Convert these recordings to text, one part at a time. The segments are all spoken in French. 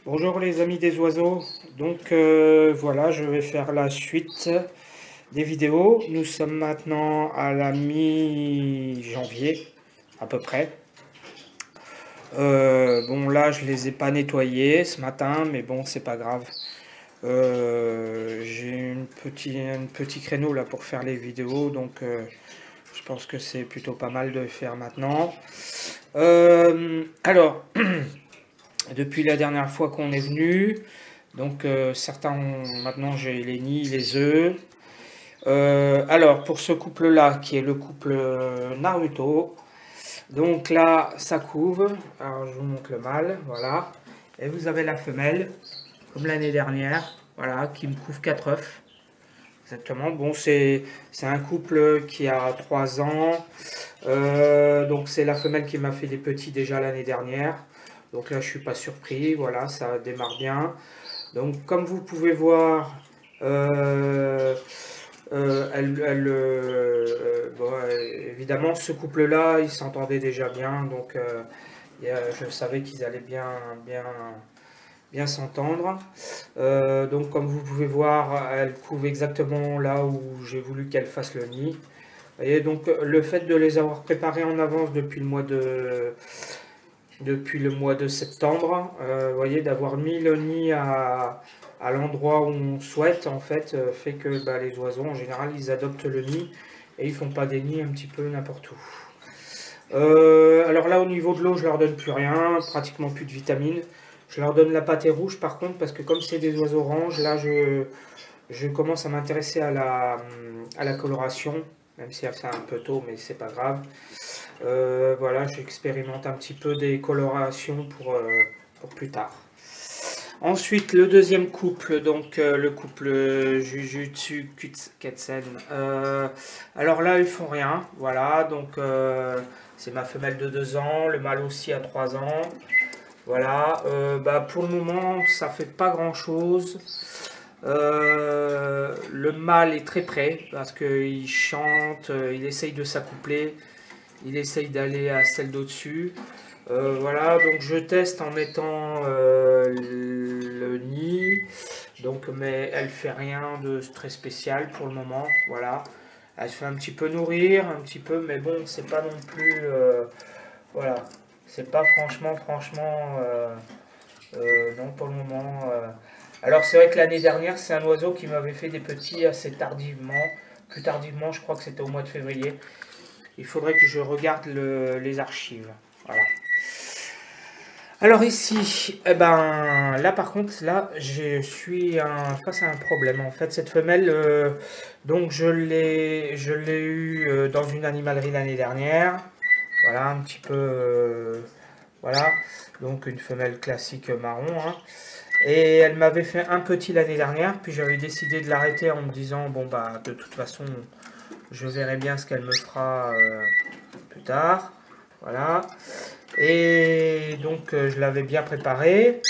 Bonjour les amis des oiseaux, donc voilà, je vais faire la suite des vidéos. Nous sommes maintenant à la mi-janvier, à peu près. Bon là, je les ai pas nettoyés ce matin, mais bon, c'est pas grave. J'ai un petit créneau là pour faire les vidéos, donc je pense que c'est plutôt pas mal de faire maintenant. Alors... Depuis la dernière fois qu'on est venu, donc certains ont, maintenant j'ai les nids, les œufs. Alors pour ce couple-là, qui est le couple Naruto, donc là ça couve. Alors je vous montre le mâle, voilà. Et vous avez la femelle, comme l'année dernière, voilà, qui me couvre 4 œufs. Exactement. Bon, c'est un couple qui a 3 ans. Donc c'est la femelle qui m'a fait des petits déjà l'année dernière. Donc là, je suis pas surpris. Voilà, ça démarre bien. Donc comme vous pouvez voir, bon, évidemment, ce couple-là, ils s'entendaient déjà bien. Donc je savais qu'ils allaient bien s'entendre. Donc comme vous pouvez voir, elle couve exactement là où j'ai voulu qu'elle fasse le nid. Vous voyez, donc le fait de les avoir préparés en avance depuis le mois de septembre, vous voyez, d'avoir mis le nid à l'endroit où on souhaite, en fait, fait que bah, les oiseaux, en général, ils adoptent le nid et ils font pas des nids un petit peu n'importe où. Alors là, au niveau de l'eau, je leur donne plus rien, pratiquement plus de vitamines. Je leur donne la pâtée rouge par contre, parce que comme c'est des oiseaux oranges, là je commence à m'intéresser à la coloration, même si c'est un peu tôt, mais c'est pas grave. Voilà, j'expérimente un petit peu des colorations pour plus tard. Ensuite, le deuxième couple, donc le couple Jujutsu Kaisen. Alors là, ils font rien, voilà, donc c'est ma femelle de 2 ans, le mâle aussi à 3 ans. Voilà, bah pour le moment, ça fait pas grand chose. Le mâle est très près parce qu'il chante, il essaye de s'accoupler, il essaye d'aller à celle d'au-dessus. Voilà, donc je teste en mettant le nid, donc, mais elle fait rien de très spécial pour le moment. Voilà, elle se fait un petit peu nourrir, un petit peu, mais bon, c'est pas non plus. Voilà, c'est pas franchement. Non, pour le moment. Alors, c'est vrai que l'année dernière, c'est un oiseau qui m'avait fait des petits assez tardivement. Plus tardivement, je crois que c'était au mois de février. Il faudrait que je regarde les archives. Voilà. Alors ici, eh ben, là par contre, là, je suis face à un problème. En fait, cette femelle, donc je l'ai eue dans une animalerie l'année dernière. Voilà, un petit peu, voilà. Donc une femelle classique marron, hein. Et elle m'avait fait un petit l'année dernière, puis j'avais décidé de l'arrêter en me disant, bon bah, de toute façon, je verrai bien ce qu'elle me fera plus tard. Voilà. Et donc je l'avais bien préparé.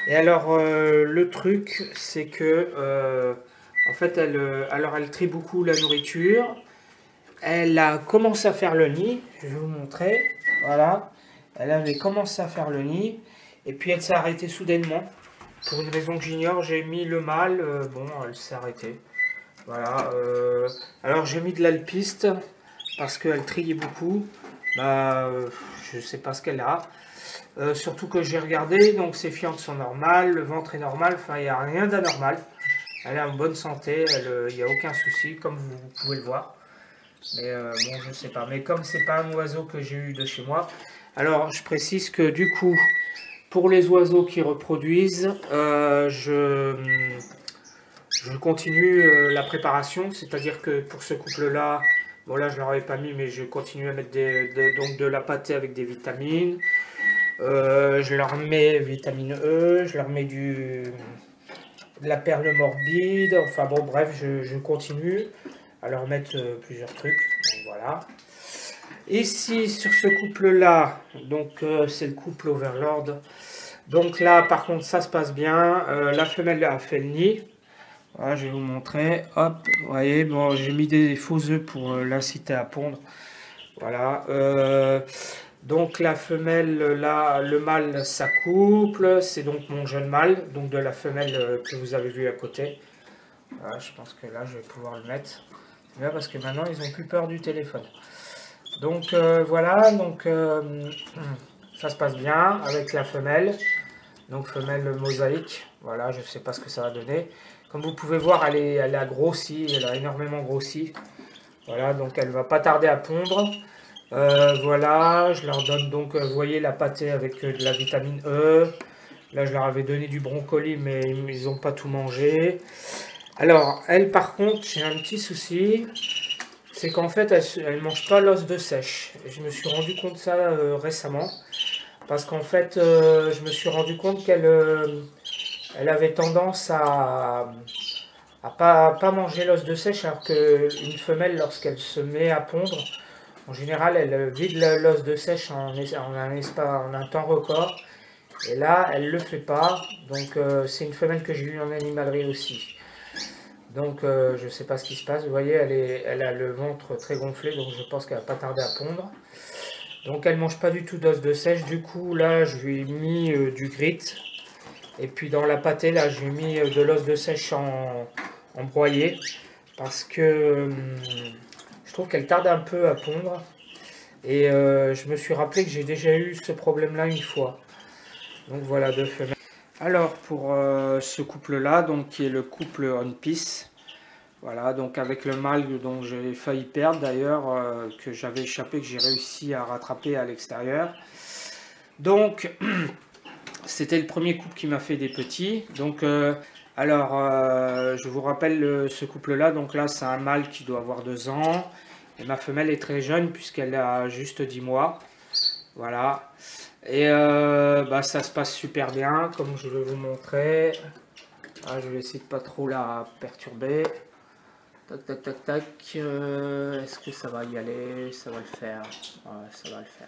Et alors le truc c'est que en fait elle trie beaucoup la nourriture. Elle a commencé à faire le nid, je vais vous montrer. Voilà. Elle avait commencé à faire le nid. Et puis elle s'est arrêtée soudainement. Pour une raison que j'ignore, j'ai mis le mâle. Bon, elle s'est arrêtée. Voilà. Alors j'ai mis de l'alpiste parce qu'elle triait beaucoup. Bah, je sais pas ce qu'elle a. Surtout que j'ai regardé, donc ses fientes sont normales, le ventre est normal, enfin il n'y a rien d'anormal. Elle est en bonne santé, il n'y a aucun souci, comme vous pouvez le voir. Mais bon, je sais pas. Mais comme c'est pas un oiseau que j'ai eu de chez moi, alors je précise que du coup, pour les oiseaux qui reproduisent, je continue la préparation, c'est-à-dire que pour ce couple-là, bon là je ne leur avais pas mis, mais je continue à mettre donc de la pâtée avec des vitamines. Je leur mets vitamine E, je leur mets de la perle morbide, enfin bon bref, je continue à leur mettre plusieurs trucs. Donc, voilà. Ici sur ce couple-là, donc c'est le couple Overlord. Donc là par contre ça se passe bien, la femelle a fait le nid. Voilà, je vais vous montrer. Hop, vous voyez, bon, j'ai mis des faux œufs pour l'inciter à pondre. Voilà. Donc la femelle, là, le mâle s'accouple, c'est donc mon jeune mâle, donc de la femelle que vous avez vue à côté. Voilà, je pense que là je vais pouvoir le mettre. C'est bien parce que maintenant ils n'ont plus peur du téléphone. Donc voilà, donc ça se passe bien avec la femelle. Donc femelle mosaïque, voilà, je ne sais pas ce que ça va donner. Comme vous pouvez voir, elle a grossi, elle a énormément grossi. Voilà, donc elle va pas tarder à pondre. Voilà, je leur donne donc, vous voyez, la pâtée avec de la vitamine E. Là, je leur avais donné du brocoli, mais ils n'ont pas tout mangé. Alors, elle, par contre, j'ai un petit souci. C'est qu'en fait, elle ne mange pas l'os de sèche. Et je me suis rendu compte de ça récemment. Parce qu'en fait, je me suis rendu compte qu'elle elle avait tendance à pas manger l'os de sèche, alors qu'une femelle, lorsqu'elle se met à pondre, en général, elle vide l'os de sèche en un temps record. Et là, elle ne le fait pas. Donc, c'est une femelle que j'ai eue en animalerie aussi. Donc, je ne sais pas ce qui se passe. Vous voyez, elle a le ventre très gonflé, donc je pense qu'elle va pas tarder à pondre. Donc, elle ne mange pas du tout d'os de sèche. Du coup, là, je lui ai mis du grit. Et puis, dans la pâtée, là, j'ai mis de l'os de sèche en broyé. Parce que je trouve qu'elle tarde un peu à pondre. Et je me suis rappelé que j'ai déjà eu ce problème-là une fois. Donc, voilà, deux femelles. Alors, pour ce couple-là, donc qui est le couple on peace. Voilà, donc avec le mâle dont j'ai failli perdre d'ailleurs, que j'avais échappé, que j'ai réussi à rattraper à l'extérieur. Donc, c'était le premier couple qui m'a fait des petits. Donc, je vous rappelle ce couple-là. Donc là, c'est un mâle qui doit avoir 2 ans. Et ma femelle est très jeune puisqu'elle a juste 10 mois. Voilà. Et ça se passe super bien, comme je vais vous montrer. Ah, je vais essayer de pas trop la perturber. Tac, tac, tac, tac. Est-ce que ça va y aller? Ça va le faire. Ouais, ça va le faire.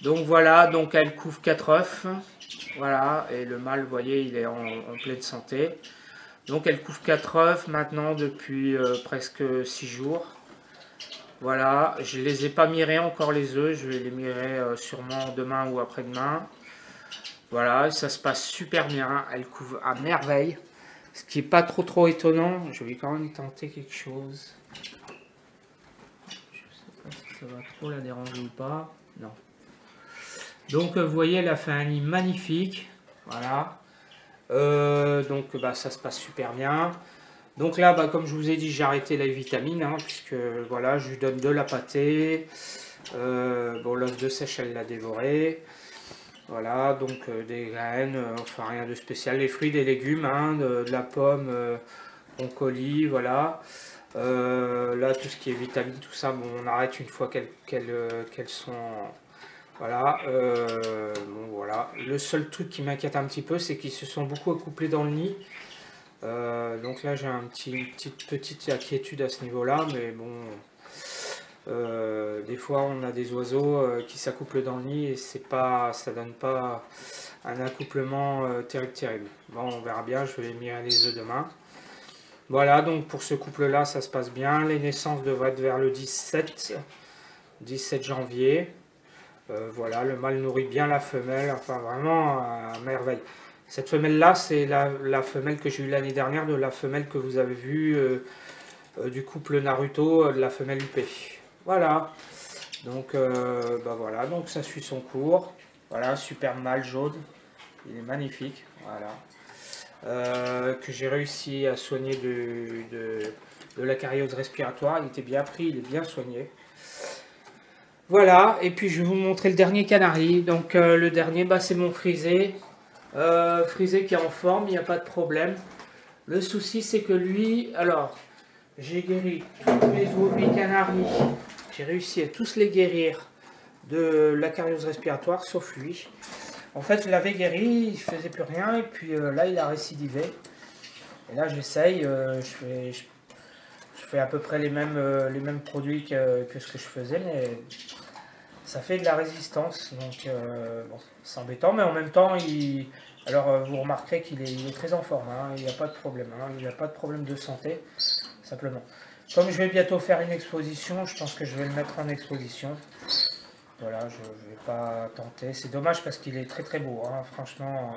Donc voilà, donc elle couvre 4 œufs. Voilà, et le mâle, vous voyez, il est en pleine santé. Donc elle couvre 4 œufs maintenant depuis presque 6 jours. Voilà, je ne les ai pas mirés encore les œufs, je vais les mirer sûrement demain ou après-demain. Voilà, ça se passe super bien, elle couvre à merveille. Ce qui n'est pas trop étonnant, je vais quand même tenter quelque chose. Je ne sais pas si ça va trop la déranger ou pas. Non. Donc vous voyez, elle a fait un nid magnifique. Voilà. Ça se passe super bien. Donc là, comme je vous ai dit, j'ai arrêté les vitamines, hein, puisque voilà, je lui donne de la pâtée. L'os de sèche, elle l'a dévoré. Voilà, donc des graines, enfin rien de spécial. Les fruits, des légumes, hein, de la pomme, brocoli, voilà. Là, tout ce qui est vitamines, tout ça, bon, on arrête une fois qu'elles sont... Voilà, voilà. Le seul truc qui m'inquiète un petit peu, c'est qu'ils se sont beaucoup accouplés dans le nid. Donc là, j'ai une petite inquiétude à ce niveau-là, mais bon... des fois on a des oiseaux qui s'accouplent dans le nid et ça donne pas un accouplement terrible. Bon, on verra bien, je vais mirer les œufs demain. Voilà, donc pour ce couple là ça se passe bien. Les naissances devraient être vers le 17 janvier. Voilà, le mâle nourrit bien la femelle, enfin vraiment à merveille. Cette femelle là, c'est la femelle que j'ai eue l'année dernière, de la femelle que vous avez vue du couple Naruto, de la femelle UP. Voilà, donc voilà, donc ça suit son cours. Voilà, super mâle jaune, il est magnifique. Voilà, que j'ai réussi à soigner de la cariose respiratoire. Il était bien pris, il est bien soigné. Voilà, et puis je vais vous montrer le dernier canari. Donc le dernier, c'est mon frisé. Frisé qui est en forme, il n'y a pas de problème. Le souci, c'est que lui, alors, j'ai guéri tous les 8 canaris. J'ai réussi à tous les guérir de la cariose respiratoire, sauf lui. En fait, je l'avais guéri, il ne faisait plus rien, et puis là, il a récidivé. Et là, j'essaye, je fais à peu près les mêmes produits que ce que je faisais, mais ça fait de la résistance. Donc, bon, c'est embêtant, mais en même temps, alors vous remarquerez qu'il est très en forme, hein, il n'y a pas de problème, hein, il n'y a pas de problème de santé, simplement. Comme je vais bientôt faire une exposition, je pense que je vais le mettre en exposition. Voilà, je ne vais pas tenter. C'est dommage parce qu'il est très très beau, hein, franchement.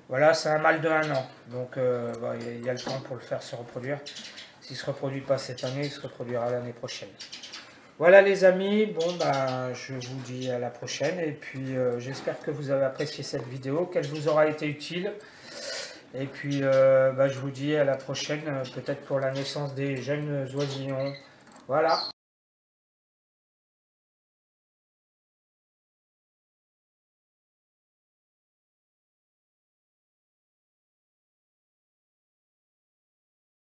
Voilà, c'est un mâle de 1 an. Donc bah, il y a le temps pour le faire se reproduire. S'il ne se reproduit pas cette année, il se reproduira l'année prochaine. Voilà les amis, bon bah je vous dis à la prochaine et puis j'espère que vous avez apprécié cette vidéo, qu'elle vous aura été utile. Et puis bah, je vous dis à la prochaine, peut-être pour la naissance des jeunes oisillons. Voilà.